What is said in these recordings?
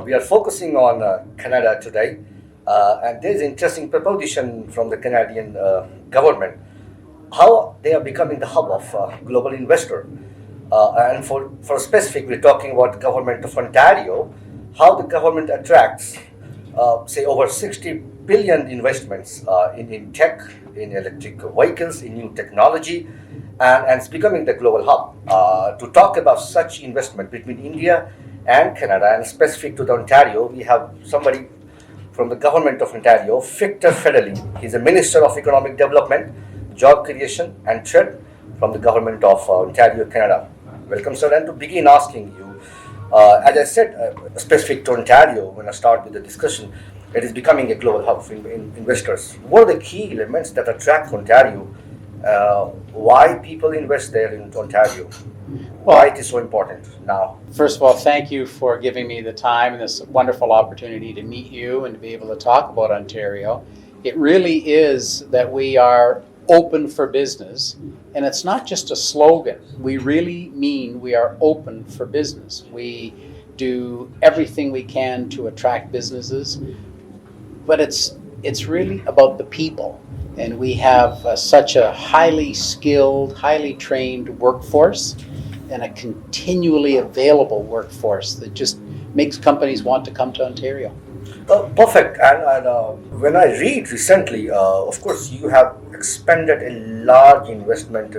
we are focusing on Canada today, and there is interesting proposition from the Canadian government how they are becoming the hub of global investor. And for specific, we're talking about government of Ontario, how the government attracts, say, over 60 billion investments in tech, in electric vehicles, in new technology, and it's becoming the global hub. To talk about such investment between India and Canada, and specific to the Ontario, we have somebody from the government of Ontario, Victor Fedeli. He's a Minister of Economic Development, Job Creation and Trade from the government of Ontario, Canada. Welcome, sir. And to begin asking you, as I said, specific to Ontario, when I start with the discussion, it is becoming a global hub for investors. What are the key elements that attract Ontario? Why people invest there in Ontario? Why it is so important now? First of all, thank you for giving me the time and this wonderful opportunity to meet you and to be able to talk about Ontario. It really is that we are open for business, and it's not just a slogan. We really mean we are open for business. We do everything we can to attract businesses, but it's really about the people. And we have such a highly skilled, highly trained workforce and a continually available workforce that just makes companies want to come to Ontario. Perfect. And when I read recently, of course, you have expended a large investment,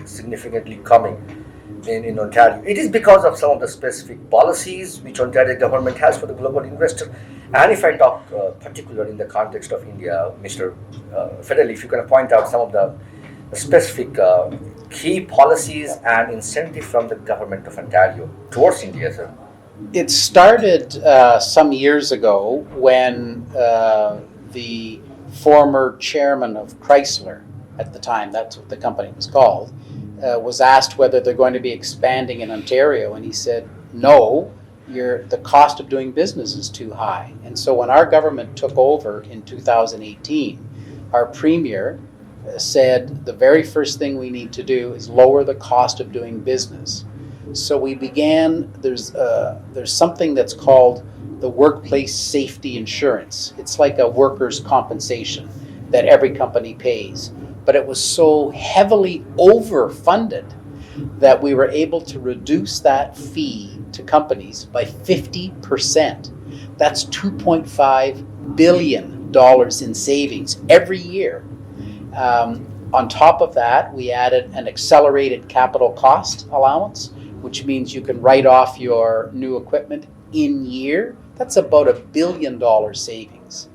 significantly coming in Ontario. It is because of some of the specific policies which Ontario government has for the global investor. And if I talk particular in the context of India, Mr. Fedeli, if you can point out some of the specific key policies and incentives from the government of Ontario towards India, sir. It started some years ago when the former chairman of Chrysler, at the time, that's what the company was called, was asked whether they're going to be expanding in Ontario, and he said, no, the cost of doing business is too high. And so when our government took over in 2018, our premier said the very first thing we need to do is lower the cost of doing business. So we began, there's something that's called the workplace safety insurance. It's like a workers' compensation that every company pays. But it was so heavily overfunded that we were able to reduce that fee to companies by 50%. That's $2.5 billion in savings every year. On top of that, we added an accelerated capital cost allowance, which means you can write off your new equipment in year. That's about $1 billion savings.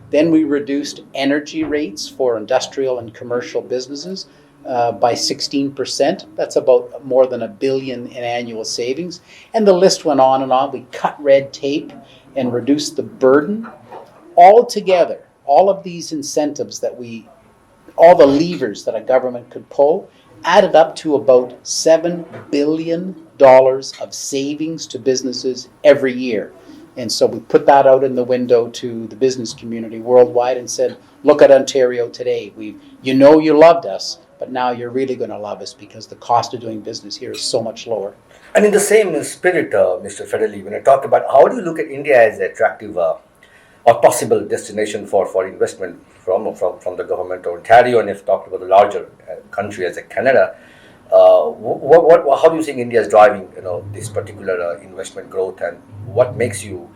Then we reduced energy rates for industrial and commercial businesses by 16%. That's about more than $1 billion in annual savings. And the list went on and on. We cut red tape and reduced the burden. All together, all of these incentives all the levers that a government could pull added up to about $7 billion of savings to businesses every year. And so we put that out in the window to the business community worldwide and said, look at Ontario today. You loved us, but now you're really going to love us because the cost of doing business here is so much lower. And in the same spirit, Mr. Fedeli, when I talk about how do you look at India as an attractive or possible destination for investment from the government of Ontario, and if talked about the larger country as a Canada, how do you think India is driving this particular investment growth, and what makes you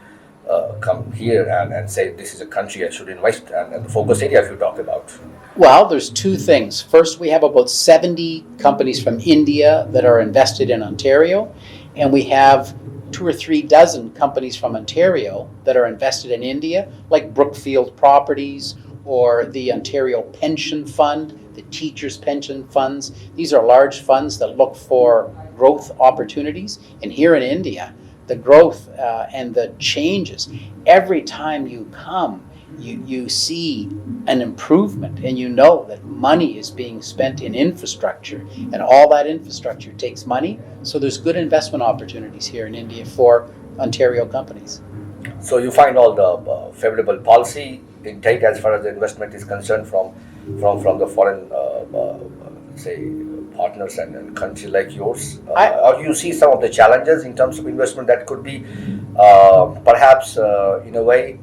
come here and say this is a country I should invest and the focus area if you talk about? Well, there's two things. First, we have about 70 companies from India that are invested in Ontario, and we have 2 or 3 dozen companies from Ontario that are invested in India, like Brookfield Properties or the Ontario Pension Fund, the Teachers' Pension Funds. These are large funds that look for growth opportunities. And here in India, the growth and the changes, every time you come, you see an improvement, and you know that money is being spent in infrastructure, and all that infrastructure takes money. So there's good investment opportunities here in India for Ontario companies. So you find all the favorable policy intake as far as the investment is concerned from the foreign say, partners and country like yours? I, Or you see some of the challenges in terms of investment that could be perhaps in a way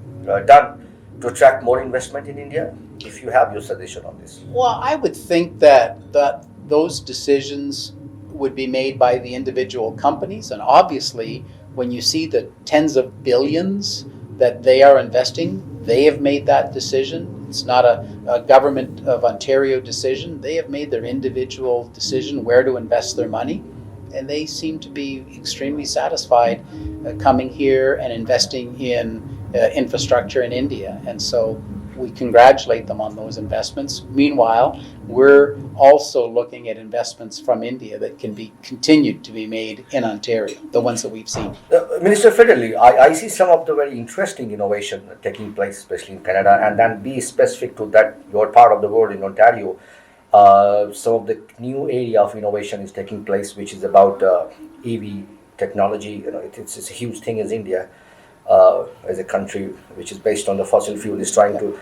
done to attract more investment in India? If you have your suggestion on this. well, I would think that those decisions would be made by the individual companies, and obviously, when you see the tens of billions that they are investing, they have made that decision. It's not a government of Ontario decision. They have made their individual decision where to invest their money, and they seem to be extremely satisfied coming here and investing in infrastructure in India. And so we congratulate them on those investments. Meanwhile, we're also looking at investments from India that can be continued to be made in Ontario, the ones that we've seen. Minister Fedeli, I see some of the very interesting innovation taking place, especially in Canada, and then be specific to that, your part of the world in Ontario. Some of the new area of innovation is taking place, which is about EV technology. It's a huge thing as India. As a country which is based on the fossil fuel is trying to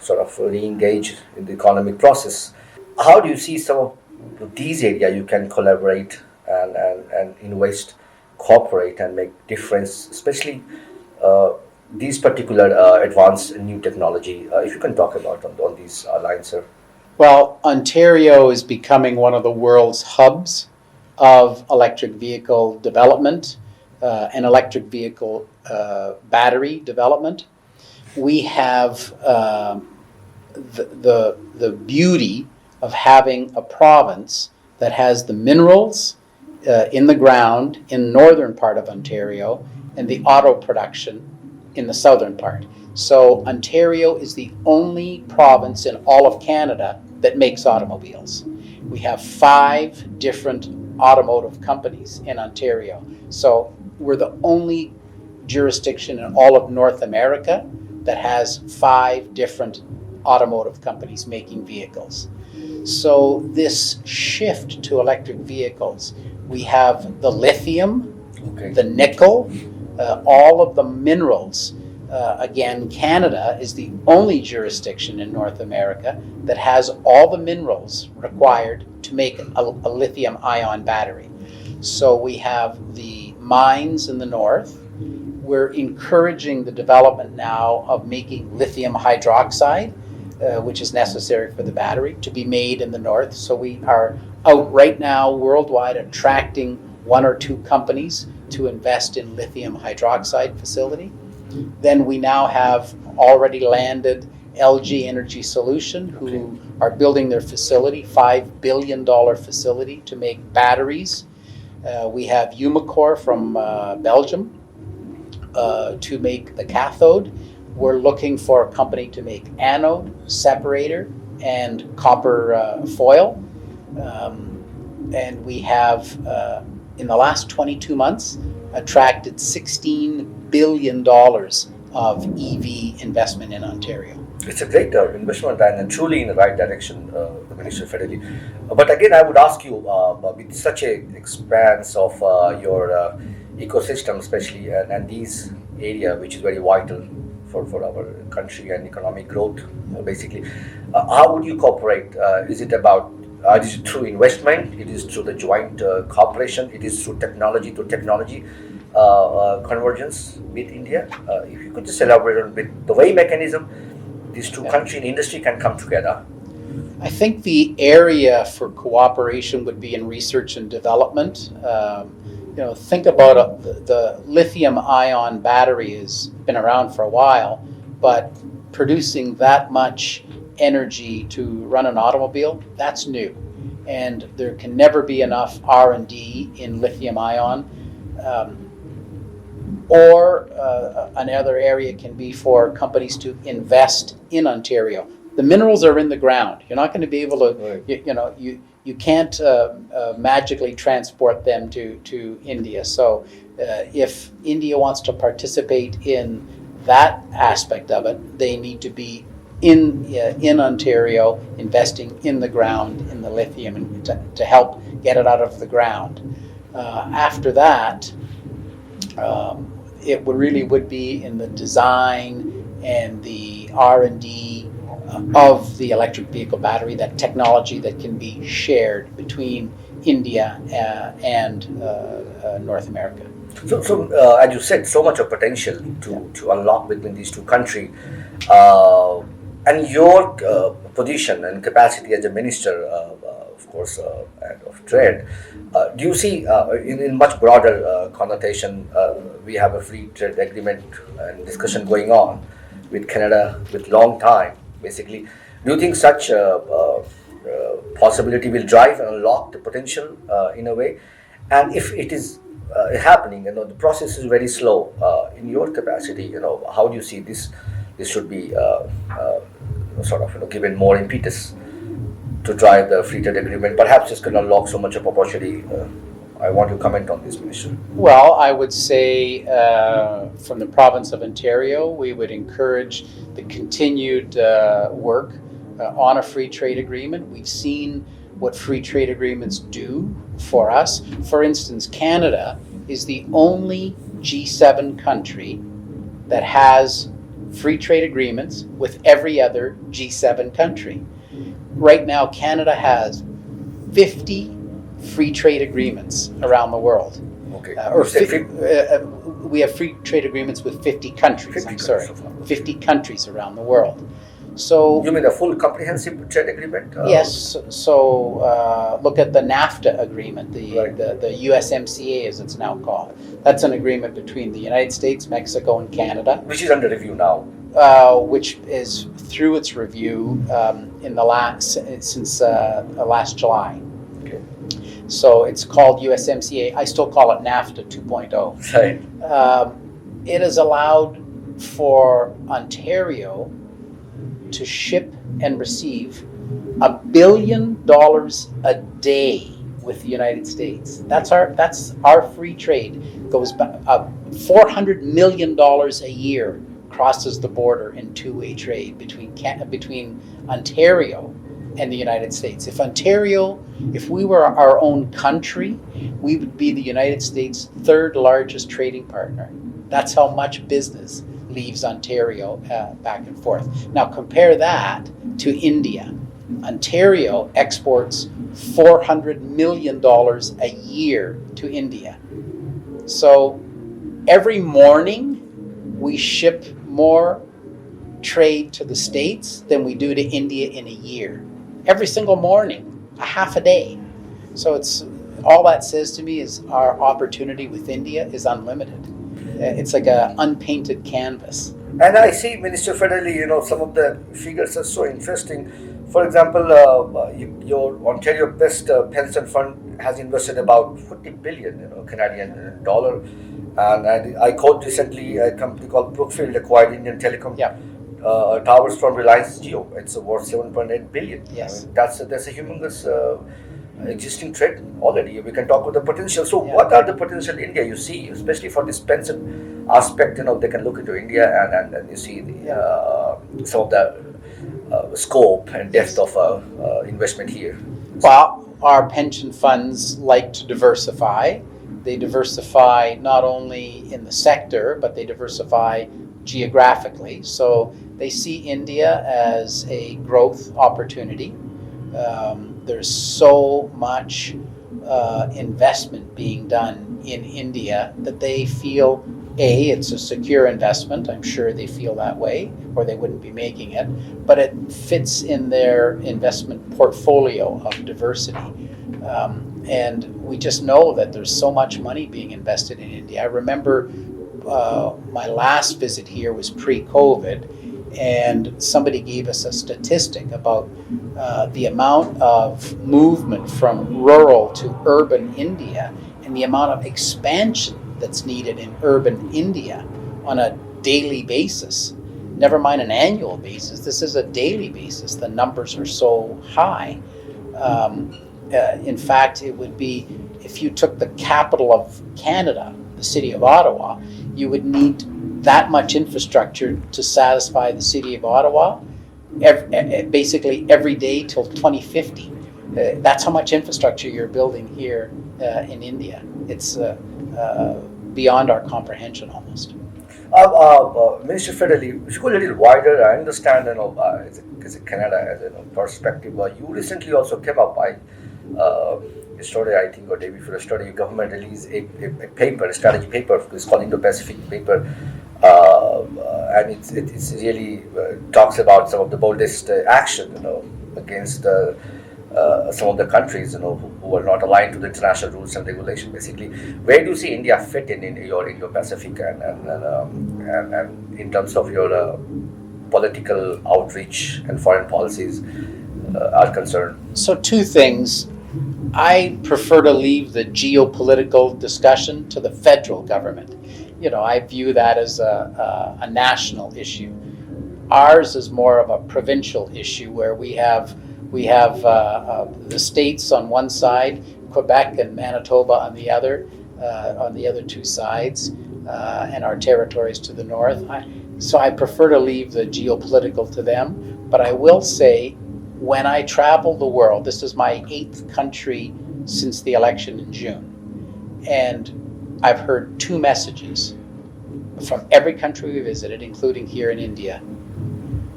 sort of re-engage in the economic process. How do you see some of these areas you can collaborate and invest, cooperate and make difference, especially these particular advanced new technology? If you can talk about on these lines, sir. Well, Ontario is becoming one of the world's hubs of electric vehicle development and electric vehicle battery development. We have the beauty of having a province that has the minerals in the ground in northern part of Ontario and the auto production in the southern part. So Ontario is the only province in all of Canada that makes automobiles. We have 5 different automotive companies in Ontario. So we're the only jurisdiction in all of North America that has 5 different automotive companies making vehicles. So this shift to electric vehicles, we have the lithium, the nickel, all of the minerals. Again, Canada is the only jurisdiction in North America that has all the minerals required to make a lithium-ion battery. So we have the mines in the north. We're encouraging the development now of making lithium hydroxide, which is necessary for the battery, to be made in the north. So we are out right now worldwide attracting 1 or 2 companies to invest in lithium hydroxide facility. Then we now have already landed LG Energy Solution, who are building their facility, $5 billion facility to make batteries. We have Umicore from Belgium to make the cathode. We're looking for a company to make anode, separator, and copper foil. And we have, in the last 22 months, attracted $16 billion of EV investment in Ontario. It's a great investment and truly in the right direction, Minister Fedeli. But again, I would ask you, with such a expanse of your ecosystem, especially, and these area which is very vital for our country and economic growth, basically, how would you cooperate? Is it about is it through investment? It is through the joint cooperation? It is through technology to technology convergence with India? If you could just elaborate on a bit the way mechanism these two countries and industry can come together. I think the area for cooperation would be in research and development. Think about the lithium-ion battery has been around for a while, but producing that much energy to run an automobile, that's new. And there can never be enough R&D in lithium-ion. Or another area can be for companies to invest in Ontario. The minerals are in the ground. You're not going to be able to, you can't magically transport them to India. So if India wants to participate in that aspect of it, they need to be in Ontario investing in the ground in the lithium and to help get it out of the ground. After that, it really would be in the design and the R&D of the electric vehicle battery, that technology that can be shared between India and North America. So as you said, so much of potential to unlock between these two countries. Uh, and your position and capacity as a minister, of course, and of trade, do you see in much broader connotation, we have a free trade agreement and discussion going on with Canada with long time, basically. Do you think such possibility will drive and unlock the potential in a way? And if it is happening, the process is very slow. In your capacity, how do you see this? This should be sort of given more impetus to drive the free trade agreement. Perhaps it's going to unlock so much of opportunity. I want to comment on this, Minister. Well, I would say from the province of Ontario, we would encourage the continued work on a free trade agreement. We've seen what free trade agreements do for us. For instance, Canada is the only G7 country that has free trade agreements with every other G7 country. Right now, Canada has 50 free trade agreements around the world. Okay. We have free trade agreements with 50 countries. 50 countries around the world. So you mean a full comprehensive trade agreement? Yes. So look at the NAFTA agreement, Right. the USMCA as it's now called. That's an agreement between the United States, Mexico, and Canada, Which is under review now. which is through its review since last July. Okay. So it's called USMCA. I still call it NAFTA 2.0. Right. It has allowed for Ontario to ship and receive $1 billion a day with the United States. That's our free trade. Goes back, $400 million a year crosses the border in two-way trade between Ontario and the United States. If we were our own country, we would be the United States' third largest trading partner. That's how much business leaves Ontario back and forth. Now compare that to India. Ontario exports $400 million a year to India. So every morning we ship more trade to the States than we do to India in a year. Every single morning, a half a day. So it's all that says to me is our opportunity with India is unlimited. It's like an unpainted canvas. And I see, Minister Fedeli, some of the figures are so interesting. For example, your Ontario Best Pension Fund has invested about 40 billion, Canadian dollar. And I quote recently a company called Brookfield acquired Indian telecom towers from Reliance Jio. It's worth 7.8 billion. Yes. I mean, that's a humongous existing trade already. We can talk about the potential. So what are the potential in India you see, especially for this pension aspect? They can look into India and you see some of the scope and depth of investment here. Well, our pension funds like to diversify. They diversify not only in the sector, but they diversify geographically. So they see India as a growth opportunity. There's so much investment being done in India that they feel, it's a secure investment. I'm sure they feel that way, or they wouldn't be making it. But it fits in their investment portfolio of diversity. And we just know that there's so much money being invested in India. I remember my last visit here was pre-COVID, and somebody gave us a statistic about the amount of movement from rural to urban India and the amount of expansion that's needed in urban India on a daily basis. Never mind an annual basis, this is a daily basis. The numbers are so high. In fact, it would be, if you took the capital of Canada, the city of Ottawa, you would need that much infrastructure to satisfy the city of Ottawa basically every day till 2050. That's how much infrastructure you're building here in India. It's beyond our comprehension almost. Minister Fedeli, if you go a little wider, I understand, as a Canada, as a perspective, you recently also came up by yesterday, I think, or day before yesterday, government released a paper, a strategy paper, it's called Indo-Pacific paper, and it's really talks about some of the boldest action, against some of the countries, who are not aligned to the international rules and regulation. Basically, where do you see India fit in your Indo-Pacific and in terms of your political outreach and foreign policies are concerned? So, two things. I prefer to leave the geopolitical discussion to the federal government. I view that as a national issue. Ours is more of a provincial issue where we have the states on one side, Quebec and Manitoba on the other two sides, and our territories to the north. So I prefer to leave the geopolitical to them. But I will say, when I travel the world, this is my 8th country since the election in June, and I've heard two messages from every country we visited, including here in India.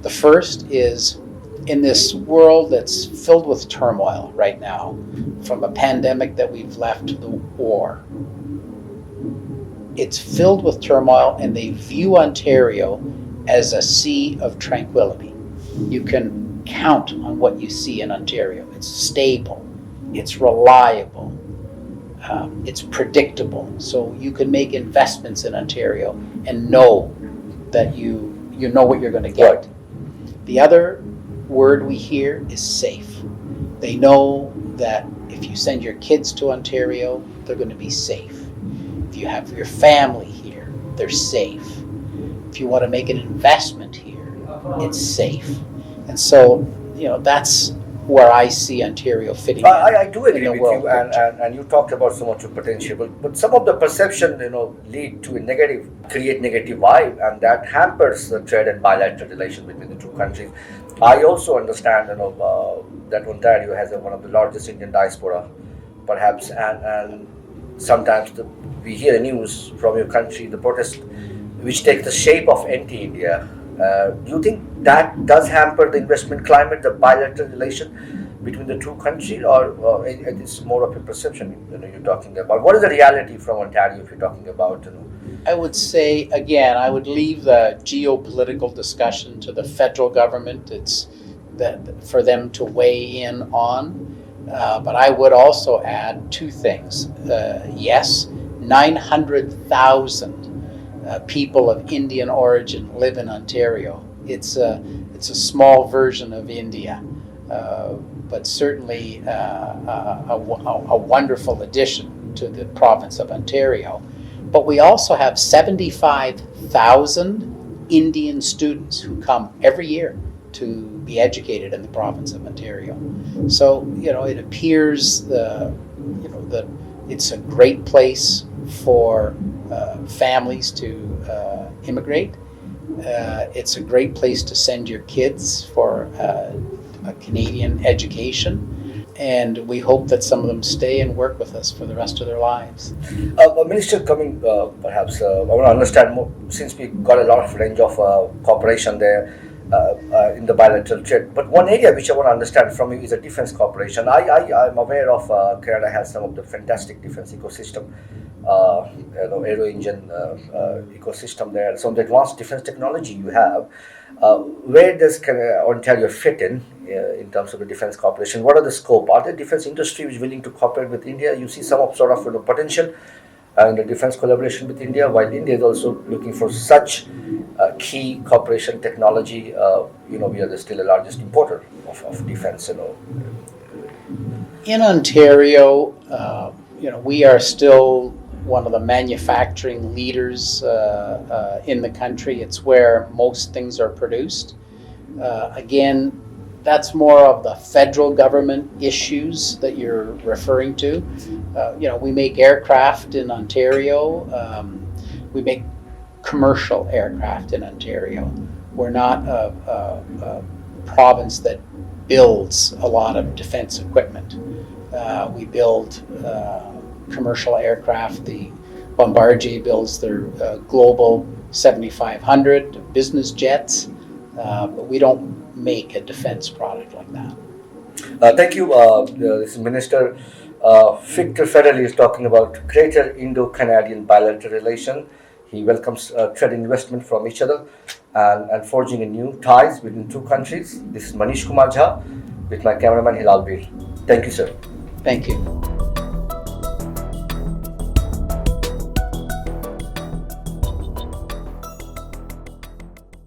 The first is, in this world that's filled with turmoil right now, from a pandemic that we've left to the war, it's filled with turmoil, and they view Ontario as a sea of tranquility. You can count on what you see in Ontario. It's stable, it's reliable, it's predictable. So you can make investments in Ontario and know that you know what you're going to get. Right. The other word we hear is safe. They know that if you send your kids to Ontario, they're going to be safe. If you have your family here, they're safe. If you want to make an investment here, it's safe. And so, that's where I see Ontario fitting in. I do agree in with the world you, and you talked about so much of potential, but some of the perception, lead to create negative vibe, and that hampers the trade and bilateral relations between the two countries. I also understand, that Ontario has one of the largest Indian diaspora, perhaps, and sometimes we hear the news from your country, the protest, which takes the shape of anti-India. Do you think that does hamper the investment climate, the bilateral relation between the two countries, or it's more of a perception? You're talking about. What is the reality from Ontario if you're talking about? I would say, again, I would leave the geopolitical discussion to the federal government. It's for them to weigh in on. But I would also add two things. Yes, 900,000 people of Indian origin live in Ontario. It's a small version of India, but certainly a wonderful addition to the province of Ontario. But we also have 75,000 Indian students who come every year to be educated in the province of Ontario. So, it appears that it's a great place for families to immigrate. It's a great place to send your kids for a Canadian education. And we hope that some of them stay and work with us for the rest of their lives. Minister, coming perhaps, I want to understand more, since we got a lot of range of cooperation there in the bilateral trade. But one area which I want to understand from you is a defense cooperation. I'm aware of Canada has some of the fantastic defense ecosystem, aero engine ecosystem there, some of the advanced defense technology you have. Where does Ontario fit in terms of the defense cooperation? What are the scope? Are there defense industry which is willing to cooperate with India? You see some of sort of potential in the defense collaboration with India, while India is also looking for such key cooperation technology. We are still the largest importer of defense. In Ontario, we are still one of the manufacturing leaders in the country. It's where most things are produced. Again, that's more of the federal government issues that you're referring to. We make aircraft in Ontario. We make commercial aircraft in Ontario. We're not a province that builds a lot of defense equipment. We build commercial aircraft. The Bombardier builds their global 7500 business jets, but we don't make a defense product like that. Thank you. This is Minister Victor Fedeli is talking about greater Indo-Canadian bilateral relation. He welcomes trade investment from each other and forging a new ties between two countries. This is Manish Kumar with my cameraman Hilal Bir. Thank you, sir. Thank you.